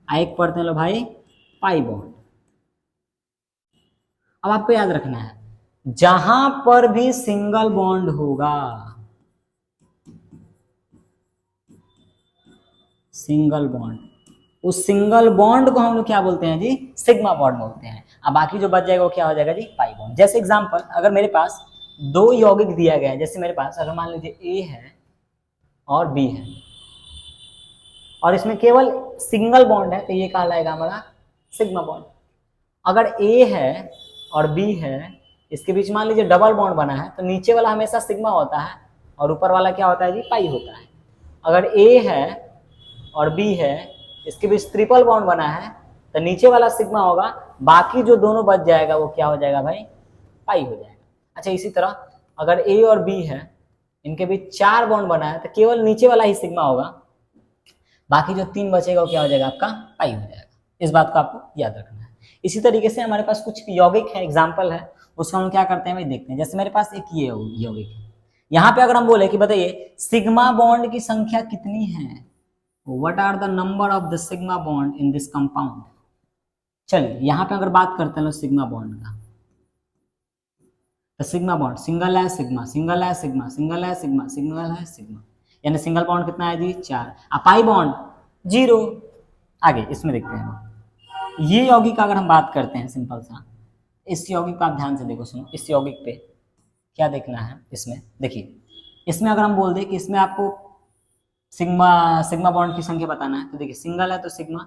एक पढ़ते हैं लो भाई पाई बॉन्ड। अब आपको याद रखना है, जहां पर भी सिंगल बॉन्ड होगा, सिंगल बॉन्ड, उस सिंगल बॉन्ड को हम लोग क्या बोलते हैं जी, सिग्मा बॉन्ड बोलते हैं। अब बाकी जो बच जाएगा वो क्या हो जाएगा जी, पाई बॉन्ड। जैसे एग्जांपल, अगर मेरे पास दो यौगिक दिया गया है, जैसे मेरे पास अगर मान लीजिए ए है और बी है, और इसमें केवल सिंगल बॉन्ड है, तो ये कहलाएगा हमारा सिग्मा बॉन्ड। अगर ए है और बी है, इसके बीच मान लीजिए डबल बॉन्ड बना है, तो नीचे वाला हमेशा सिग्मा होता है और ऊपर वाला क्या होता है जी, पाई होता है। अगर ए है और बी है, इसके बीच ट्रिपल बॉन्ड बना है, तो नीचे वाला सिग्मा होगा, बाकी जो दोनों बच जाएगा वो क्या हो जाएगा भाई, पाई हो जाएगा। अच्छा, इसी तरह अगर ए और बी है, इनके बीच चार बॉन्ड बना है, तो केवल नीचे वाला ही सिग्मा होगा, बाकी जो तीन बचेगा वो क्या हो जाएगा, आपका पाई हो जाएगा। इस बात को आपको याद रखना है। इसी तरीके से हमारे पास कुछ यौगिक है, एग्जाम्पल है, उसको हम क्या करते हैं भाई, देखते हैं। जैसे मेरे पास एक ये यौगिक है, यहाँ पे अगर हम बोले कि बताइए सिग्मा बॉन्ड की संख्या कितनी है, what are the number of the sigma bond in this compound. चलिए यहाँ पे अगर बात करते हैं सिग्मा बॉन्ड का, तो सिग्मा बॉन्ड सिंगल है सिग्मा, सिंगल है सिग्मा, सिंगल है सिग्मा, सिंगल है सिग्मा, यानी सिंगल बॉन्ड कितना है जी, 4। Pi bond 0। आगे इसमें देखते हैं, ये यौगिक का अगर हम बात करते हैं सिंपल सा, इस यौगिक को आप ध्यान से देखो, सुनो इस यौगिक पे क्या देखना है। इसमें देखिए, इसमें अगर हम बोल दें कि इसमें आपको सिग्मा बॉन्ड की संख्या बताना है, तो देखिए सिंगल है तो सिग्मा,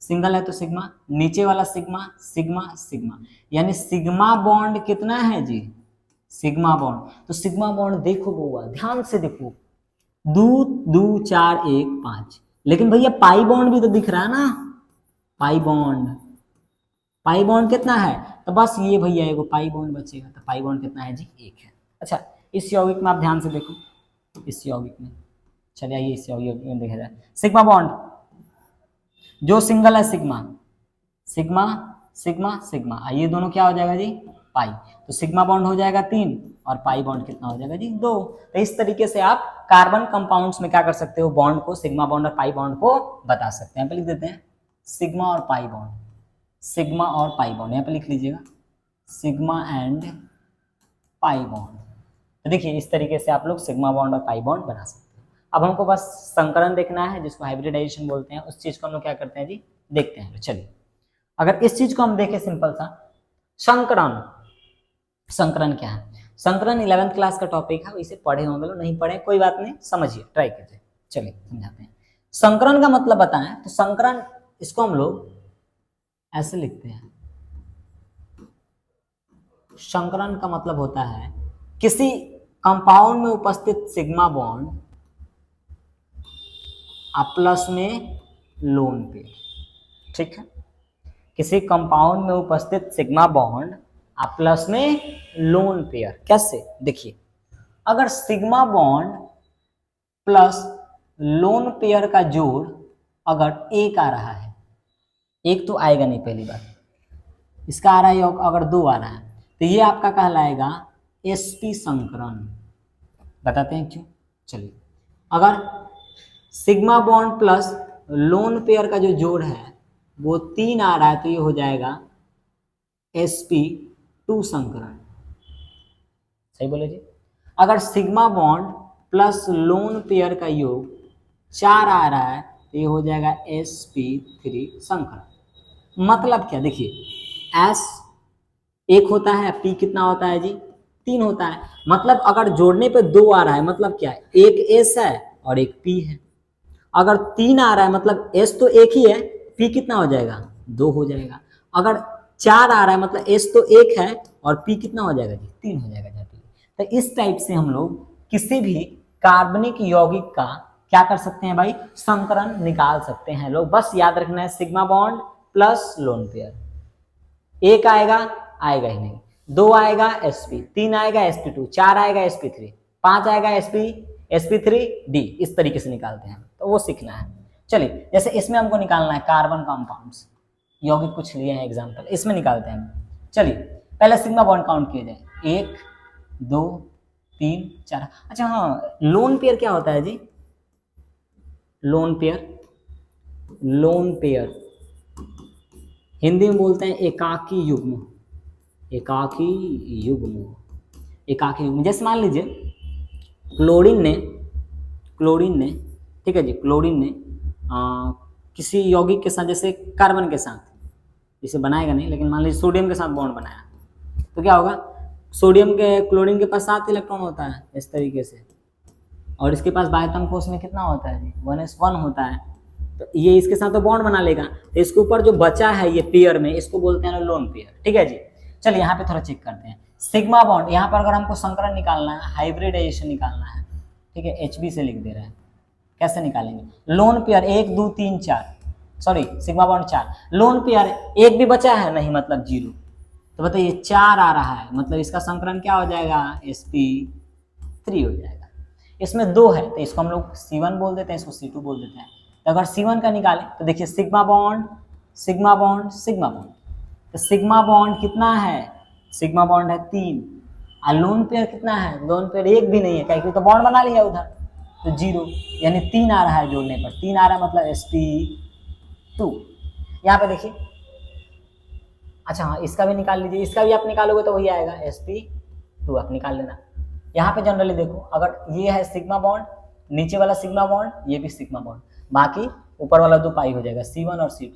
सिंगल है तो सिग्मा, नीचे वाला सिग्मा सिग्मा सिग्मा, यानी सिग्मा बॉन्ड कितना है जी, सिग्मा बॉन्ड। तो सिग्मा बॉन्ड देखो बउआ, ध्यान से देखो, 2 2 4 1 5, लेकिन भैया पाई बॉन्ड भी तो दिख रहा है ना, पाई बॉन्ड, पाई बॉन्ड कितना है, तो बस ये भैया एगो पाई बॉन्ड बचेगा, तो पाई बॉन्ड कितना है जी, 1 है। अच्छा, इस यौगिक में आप ध्यान से देखो, इस यौगिक में, चलिए आइए इस यौगिक में देखा जाए, सिग्मा बॉन्ड जो सिंगल है सिग्मा, सिग्मा सिग्मा सिग्मा, ये दोनों क्या हो जाएगा जी, पाई। तो सिग्मा बॉन्ड हो जाएगा 3 और पाई बॉन्ड कितना हो जाएगा जी, 2। तो इस तरीके से आप कार्बन कंपाउंड्स में क्या कर सकते हो, बॉन्ड को, सिग्मा बॉन्ड और पाई बॉन्ड को बता सकते हैं। लिख देते हैं सिग्मा और पाई बॉन्ड, सिग्मा और पाई बॉन्ड, यहाँ पे लिख लीजिएगा सिग्मा एंड पाई बॉन्ड। तो देखिए इस तरीके से आप लोग सिग्मा बॉन्ड और पाई बॉन्ड बना सकते हैं। अब हमको बस संकरण देखना है, जिसको हाइब्रिडाइजेशन बोलते हैं, उस चीज को हम लोग क्या करते हैं जी, देखते हैं। चलिए अगर इस चीज को हम देखें सिंपल सा, संकरण, संकरण क्या है, संकरण 11th क्लास का टॉपिक है, इसे पढ़े होंगे लोग, नहीं पढ़े कोई बात नहीं, समझिए, ट्राई कीजिए। चलिए समझाते हैं। संकरण का मतलब बताएं, तो संकरण इसको हम लोग ऐसे लिखते हैं, संकरण का मतलब होता है किसी कंपाउंड में उपस्थित सिग्मा बॉन्ड प्लस में लोन पेयर, ठीक है, किसी कंपाउंड में उपस्थित सिग्मा बॉन्ड प्लस में लोन पेयर। कैसे, देखिए अगर sigma bond plus lone pair का जोड़ अगर एक आ रहा है, एक तो आएगा नहीं पहली बार, इसका आ रहा है अगर 2 आ रहा है, तो ये आपका कहलाएगा sp संकरण। बताते हैं क्यों, चलिए अगर sigma bond plus lone pair का जो जोड़ है वो 3 आ रहा है, तो ये हो जाएगा sp2 संकरण। सही बोले जी। अगर sigma bond plus lone pair का योग 4 आ रहा है, तो ये हो जाएगा sp3 संकरण। मतलब क्या, देखिए s एक होता है, p कितना होता है जी, 3 होता है, मतलब अगर जोड़ने पे 2 आ रहा है, मतलब क्या है, एक s है और एक p है। अगर 3 आ रहा है, मतलब s तो एक ही है, p कितना हो जाएगा, 2 हो जाएगा। अगर 4 आ रहा है, मतलब s तो एक है और p कितना हो जाएगा जी, 3 हो जाएगा। तो इस टाइप से हम लोग किसी भी कार्बनिक यौगिक का क्या कर सकते हैं भाई, संकरण निकाल सकते हैं लोग। बस याद रखना है sigma bond plus lone pair, एक आएगा आएगा ही नहीं, 2 आएगा sp, 3 आएगा sp2, 4 आएगा sp3, 5 आएगा sp3d, इस तरीके से निकालते हैं, तो वो सीखना है। चलिए जैसे इसमें हमको निकालना है कार्बन कंपाउंड्स, यौगिक कुछ लिए हैं एग्जाम्पल, इसमें निकालते हैं। चलिए पहले सिग्मा बॉन्ड काउंट किए जाए, 1 2 3 4। अच्छा हाँ, लोन पेयर क्या होता है जी? Lone pair, lone pair Hindi में बोलते हैं एकाकी युग्म, एकाकी युग्म, एकाकी युग्म। जैसे मान लीजिए क्लोरीन ने, क्लोरीन ने, ठीक है जी, क्लोरीन ने किसी यौगिक के साथ, जैसे कार्बन के साथ, जिसे बनाएगा नहीं लेकिन मान लीजिए सोडियम के साथ बॉन्ड बनाया, तो क्या होगा? सोडियम के, क्लोरीन के पास 7 इलेक्ट्रॉन होता है इस तरीके से, और इसके पास बाह्यतम कोश में कितना होता है जी? 1s1 होता है। तो ये इसके साथ तो बॉन्ड बना लेगा, तो इसके ऊपर जो बचा है ये पेयर में, इसको बोलते हैं लोन पेयर। ठीक है जी, चलिए यहाँ पे थोड़ा चेक करते हैं। सिग्मा बॉन्ड, यहाँ पर अगर हमको संकरण निकालना है, हाइब्रिडाइजेशन निकालना है, ठीक है, HB से लिख दे रहा है, कैसे निकालेंगे? Lone pair 1 2 3 4, sorry sigma bond 4, lone pair एक भी बचा है नहीं, मतलब 0। तो बताइए 4 आ रहा है, मतलब इसका संकरण क्या हो जाएगा? sp3 हो जाएगा। इसमें 2 है तो इसको हम लोग C1 बोल देते हैं, इसको C2 बोल देते हैं। तो अगर C1 का निकालें तो देखिए sigma bond, sigma bond, sigma bond, तो सिग्मा बॉन्ड कितना है? सिग्मा बॉन्ड है 3, और लोन पेयर कितना है? लोन पेयर एक भी नहीं है, क्या तो बॉन्ड बना लिया उधर, तो 0, यानी 3 आ रहा है, जोड़ने पर 3 आ रहा है, मतलब sp2। यहाँ पे देखिए, अच्छा हाँ इसका भी निकाल लीजिए, इसका भी आप निकालोगे तो वही आएगा sp2, आप निकाल लेना। यहाँ पे जनरली देखो, अगर ये है सिग्मा बॉन्ड, नीचे वाला सिग्मा बॉन्ड, ये भी सिग्मा बॉन्ड, बाकी ऊपर वाला 2 पाई हो जाएगा, C1 और C2।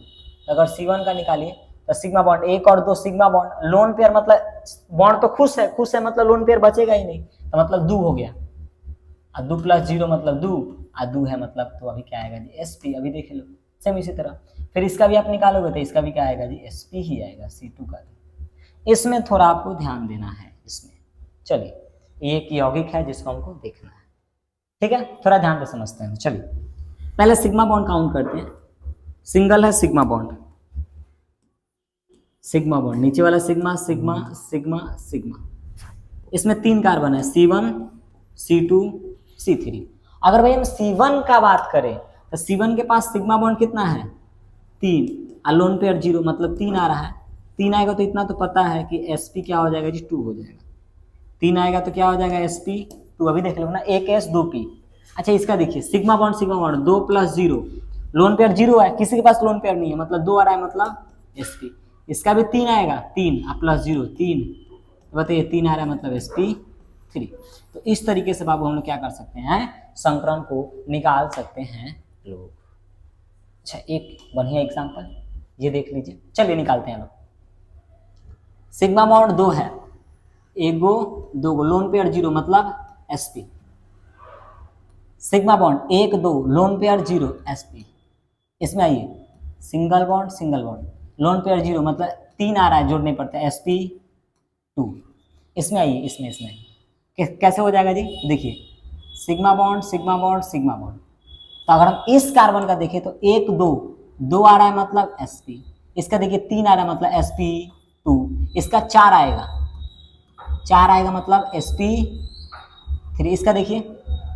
तो अगर C1 का निकालिए तो सिग्मा बॉन्ड 1 और 2 सिग्मा बॉन्ड, लोन पेयर मतलब बॉन्ड तो खुश है, खुश है मतलब लोन पेयर बचेगा ही नहीं, तो मतलब 2 हो गया, और 2 + 0 मतलब 2, और 2 है मतलब, तो अभी क्या आएगा जी? sp। अभी देख लो सेम इसी तरह, फिर इसका भी आप निकालोगे तो इसका भी क्या आएगा जी? sp ही आएगा, C2 का भी। इसमें थोड़ा आपको ध्यान देना है इसमें। चलिए एक यौगिक है जिसको हमको देखना है, ठीक है, थोड़ा ध्यान से समझते हैं। चलिए पहले सिग्मा बॉन्ड काउंट करते हैं। सिंगल है सिग्मा बॉन्ड, सिग्मा बॉन्ड, नीचे वाला सिग्मा सिग्मा सिग्मा सिग्मा, इसमें 3 कार्बन है, C1 C2 C3। अगर भाई हम C1 का बात करें तो C1 के पास सिग्मा बॉन्ड कितना है? 3, और लोन पेयर 0, मतलब 3 आ रहा है। 3 आएगा तो इतना तो पता है कि sp क्या हो जाएगा जी? 2 हो जाएगा। 3 आएगा तो क्या हो जाएगा? sp2। अभी देख लो ना, 1s 2p। अच्छा इसका देखिए सिग्मा बॉन्ड 2 + 0, लोन पेयर 0 है, किसी के पास लोन पेयर नहीं है, मतलब 2 आ रहा है, मतलब sp। इसका भी 3 आएगा, 3 + 0 3, बताइए 3 आ रहा है, मतलब sp3। तो इस तरीके से बाबू हम लोग क्या कर सकते हैं? संकरण को निकाल सकते हैं लोग। अच्छा एक बढ़िया एग्जांपल ये देख लीजिए, चलिए निकालते हैं लोग। सिग्मा बॉन्ड 2 है, 1 गो 2 गो, लोन पेयर 0, मतलब sp। Sigma bond 1 2, lone pair 0 sp। इसमें आइए सिंगल बॉन्ड, लोन पेयर 0, मतलब 3 आ रहा है, जोड़ने पड़ता है sp2। इसमें आइए, इसमें कैसे हो जाएगा जी? देखिए sigma bond sigma bond sigma bond, तो अगर हम इस कार्बन का देखें तो 1 2 आ रहा है, मतलब sp। इसका देखिए 3 आ रहा है, मतलब sp2। इसका 4 आएगा, 4 आएगा, मतलब sp3। इसका देखिए,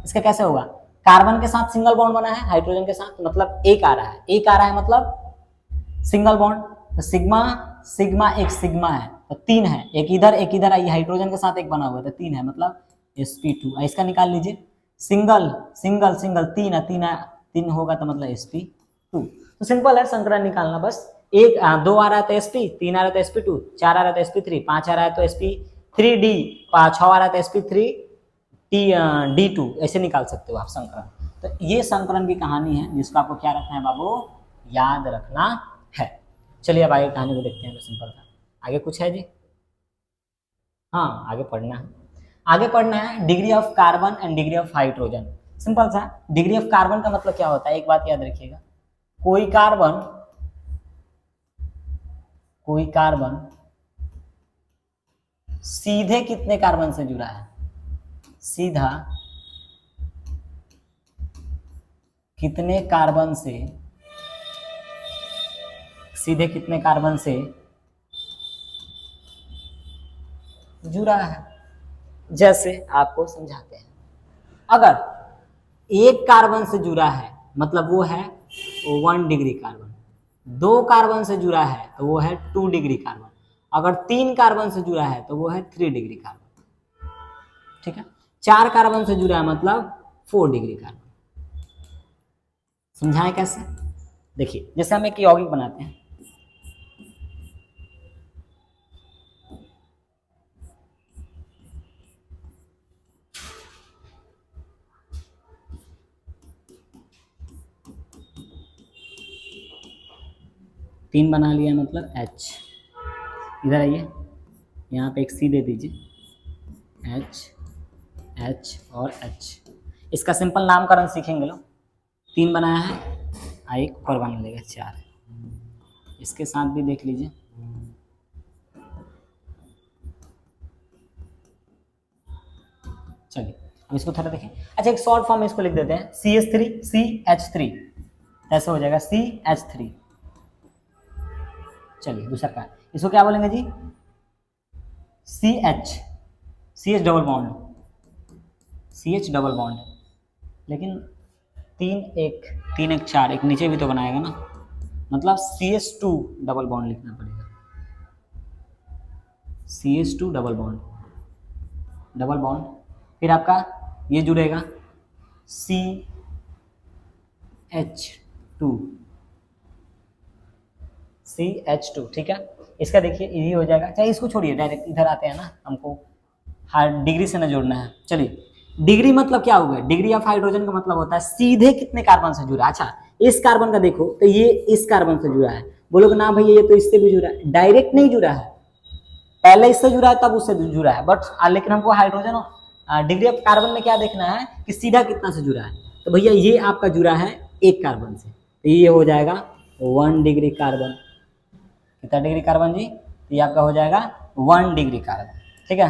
इसका कैसे होगा? कार्बन के साथ सिंगल बॉन्ड बना है, हाइड्रोजन के साथ, मतलब 1 आ रहा है, 1 आ रहा है, मतलब सिंगल बॉन्ड। तो सिग्मा सिग्मा एक सिग्मा है, तो 3 है, एक इधर आइए, हाइड्रोजन के साथ एक बना हुआ है, तो 3 है, मतलब sp2। इसका निकाल लीजिए, सिंगल सिंगल सिंगल 3 है, 3 होगा तो मतलब sp2। तो सिंपल है संकरण निकालना, बस 2 आ रहा है तो sp, 3 आ रहा है तो sp2, 4 आ रहा है तो sp3, 5 आ रहा है तो sp3d, 6 आ रहा है तो sp3 d2, ऐसे निकाल सकते हो आप संकरण। तो ये संकरण की कहानी है जिसको आपको क्या रखना है बाबू? याद रखना है। चलिए अब आगे कहानी को देखते हैं, तो सिंपल था। आगे कुछ है जी? हाँ आगे पढ़ना है degree of carbon and degree of hydrogen. Simple सा, डिग्री ऑफ कार्बन का मतलब क्या होता है? एक बात याद रखिएगा, कोई कार्बन सीधे कितने कार्बन से जुड़ा है? सीधा कितने कार्बन से जुड़ा है? जैसे आपको समझाते हैं, अगर एक कार्बन से जुड़ा है मतलब वो है 1 डिग्री कार्बन, 2 कार्बन से जुड़ा है तो वो है 2 डिग्री कार्बन, अगर 3 कार्बन से जुड़ा है तो वो है 3 डिग्री कार्बन। ठीक है, 4 कार्बन से जुड़ा है मतलब 4 डिग्री कार्बन। समझाएं कैसे? देखिए जैसे हम एक यौगिक बनाते हैं, तीन बना लिया मतलब H। इधर आइए, यहाँ पे एक C दे दीजिए, H और H। इसका सिंपल नामकरण सीखेंगे लोग। 3 बनाया है, एक ऊपर बना लेगा 4। इसके साथ भी देख लीजिए, चलिए अब इसको थोड़ा देखें। अच्छा एक शॉर्ट फॉर्म में इसको लिख देते हैं CH3 CH3, ऐसा हो जाएगा CH3। चलिए दूसरा का इसको क्या बोलेंगे जी? CH double bond, CH double bond. लेकिन 3 1 4, एक नीचे भी तो बनाएगा ना, मतलब CH2 डबल बॉन्ड लिखना पड़ेगा, CH2 double bond, double bond. फिर आपका ये जुड़ेगा CH2, ठीक है। इसका देखिए ये हो जाएगा। चाहे इसको छोड़िए, डायरेक्ट इधर आते हैं ना, हमको हर डिग्री से ना जोड़ना है। चलिए डिग्री मतलब क्या होगा? डिग्री ऑफ हाइड्रोजन का मतलब होता है सीधे कितने कार्बन से जुड़ा है। अच्छा इस कार्बन का देखो तो ये इस कार्बन से जुड़ा है, बोलोगे ना भैया ये तो इससे भी जुड़ा है। डायरेक्ट नहीं जुड़ा है, पहले इससे जुड़ा है तब उससे जुड़ा है, बट लेकिन हमको हाइड्रोजन डिग्री ऑफ कार्बन में क्या देखना है कि सीधा कितना से जुड़ा है। तो भैया ये आपका जुड़ा है एक कार्बन से, तो ये हो जाएगा 1 डिग्री कार्बन। कितना डिग्री कार्बन जी? तो ये आपका हो जाएगा 1 डिग्री कार्बन, ठीक है।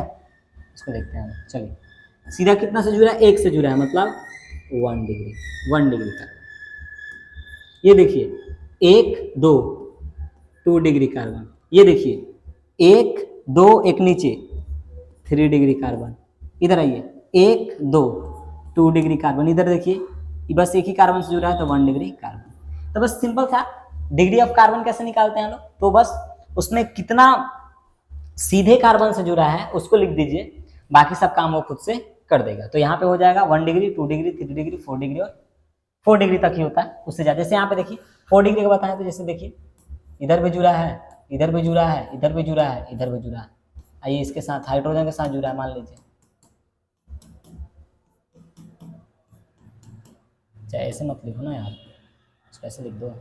इसको देखते हैं, चलिए सीधा कितना से जुड़ा है? एक से जुड़ा है, मतलब 1 डिग्री कार्बन। ये देखिए 1 2 2 डिग्री कार्बन, ये देखिए 1 2 एक नीचे 3 डिग्री कार्बन। इधर आइए 1 2 2 डिग्री कार्बन। इधर देखिए बस एक ही कार्बन से जुड़ा है तो 1 डिग्री कार्बन। तो बस सिंपल था। डिग्री ऑफ कार्बन कैसे निकालते हैं हम लोग? तो बस उसमें कितना सीधे कार्बन से जुड़ा है उसको लिख दीजिए, बाकी सब काम वो खुद से कर देगा। तो यहाँ पे हो जाएगा 1 डिग्री 2 डिग्री 3 डिग्री 4 डिग्री और 4 डिग्री तक ही होता है, उससे ज्यादा। जैसे यहाँ पे देखिए 4 डिग्री का बताया, तो जैसे देखिए इधर भी जुड़ा है, इधर भी जुड़ा है, इधर भी जुड़ा है, इधर भी जुड़ा है। आइए इसके साथ हाइड्रोजन के साथ जुड़ा है, मान लीजिए। चाहे ऐसे मत लिखो ना यार, इसको ऐसे लिख दो,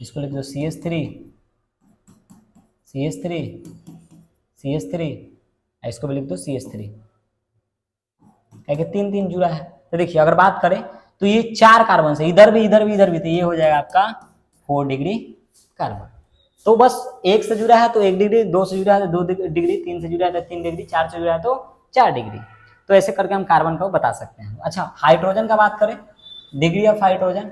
इसको लिख दो CH3 इसको भी लिख दो CH3। क्या 3 जुड़ा है। तो देखिए अगर बात करें तो ये 4 कार्बन से, इधर भी इधर भी इधर भी, तो ये हो जाएगा आपका 4 डिग्री कार्बन। तो बस 1 से जुड़ा है तो 1 डिग्री, 2 से जुड़ा है तो 2 डिग्री, 3 से जुड़ा है तो 3 डिग्री, 4 से जुड़ा है तो 4 डिग्री। तो ऐसे करके हम कार्बन को बता सकते हैं। अच्छा हाइड्रोजन का बात करें, डिग्री ऑफ हाइड्रोजन,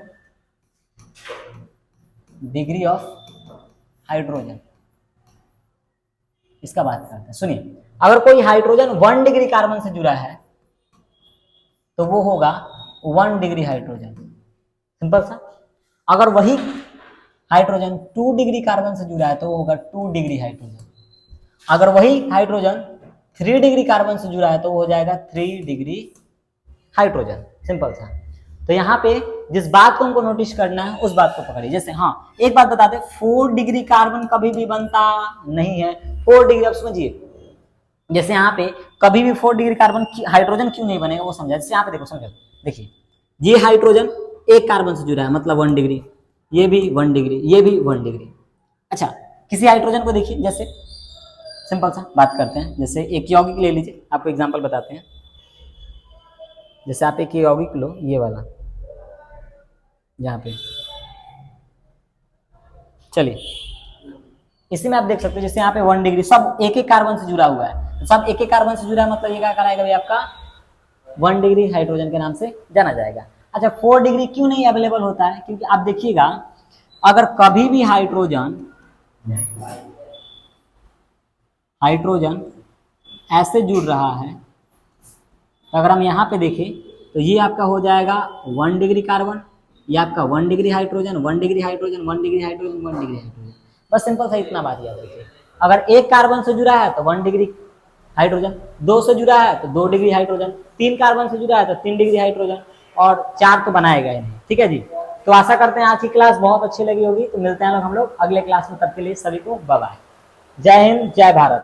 इसका बात करते हैं। सुनिए अगर कोई हाइड्रोजन 1 डिग्री कार्बन से जुड़ा है तो वो होगा 1 डिग्री हाइड्रोजन, सिंपल सा। अगर वही हाइड्रोजन 2 डिग्री कार्बन से जुड़ा है तो वो होगा 2 डिग्री हाइड्रोजन। अगर वही हाइड्रोजन 3 डिग्री कार्बन से जुड़ा है तो वो हो जाएगा 3 डिग्री हाइड्रोजन, सिंपल सा। तो यहाँ पे जिस बात को हमको नोटिस करना है उस बात को पकड़िए। जैसे हाँ एक बात बता दें, 4 डिग्री कार्बन कभी भी बनता नहीं है। 4 डिग्री, अब समझिए जैसे यहाँ पे कभी भी 4 डिग्री कार्बन हाइड्रोजन क्यों नहीं बनेगा वो समझा। जैसे यहाँ पे देखो, समझो, देखिए ये हाइड्रोजन एक कार्बन से जुड़ा है मतलब 1 डिग्री, ये भी 1 डिग्री, ये भी 1 डिग्री। अच्छा किसी हाइड्रोजन को देखिए, जैसे सिंपल सा बात करते हैं, जैसे एक यौगिक ले लीजिए, आपको एग्जांपल बताते हैं। जैसे आप एक यौगिक लो, ये वाला, यहाँ पे चलिए इसी में आप देख सकते हो, जैसे यहाँ पे 1 डिग्री, सब एक एक कार्बन से जुड़ा हुआ है, सब एक एक कार्बन से जुड़ा है, मतलब ये क्या कराएगा भाई आपका 1 डिग्री हाइड्रोजन के नाम से जाना जाएगा। अच्छा 4 डिग्री क्यों नहीं अवेलेबल होता है? क्योंकि आप देखिएगा अगर कभी भी हाइड्रोजन ऐसे जुड़ रहा है, तो अगर हम यहाँ पे देखें तो ये आपका हो जाएगा 1 डिग्री कार्बन, ये आपका 1 degree hydrogen, 1 degree hydrogen, 1 degree hydrogen, 1 degree hydrogen. बस सिंपल सा इतना बात याद रखिए। अगर एक कार्बन से जुड़ा है तो 1 डिग्री हाइड्रोजन, 2 से जुड़ा है तो 2 डिग्री हाइड्रोजन, 3 कार्बन से जुड़ा है तो 3 डिग्री हाइड्रोजन, और 4 तो बनाए गए नहीं। ठीक है जी, तो आशा करते हैं आज की क्लास बहुत अच्छी लगी होगी। तो मिलते हैं हम लोग अगले क्लास में, तब के लिए सभी को बाय बाय। जय हिंद, जय भारत।